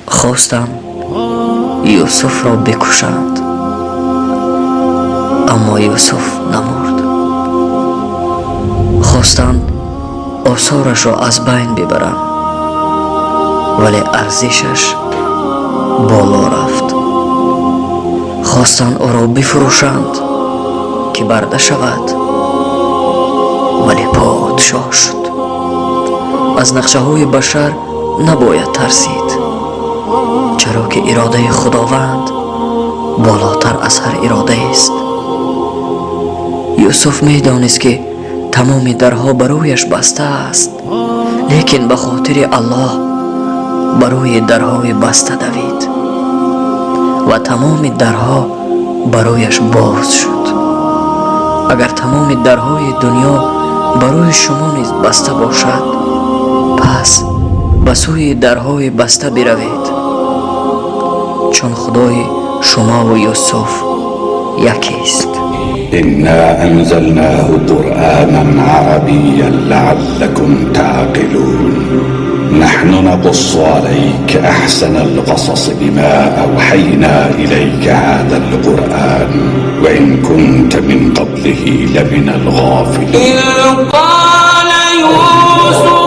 خواستند یوسف را بکشند، اما یوسف نمرد. خواستند آثارش را از بین ببرند، ولی ارزشش بالا رفت. خواستند او را بفروشند که برده شود، ولی پادشاه شد. از نقشه های بشر نباید ترسید، چرا که اراده خداوند بالاتر از هر اراده است. یوسف می دانست که تمام درها برایش بسته است، لیکن به خاطر الله برای درهای بسته دوید و تمام درها برایش باز شد. اگر تمام درهای دنیا برای شما نیز بسته باشد، پس به سوی درهای بسته بروید، چون خدای شما و یوسف یکی است. إنا أنزلناه قرآنا عربيا لعلكم تعقلون نحن نقص عليك أحسن القصص بما أوحينا إليك هذا القرآن وإن كنت من قبله لمن الغافلين. إذ قال يوسف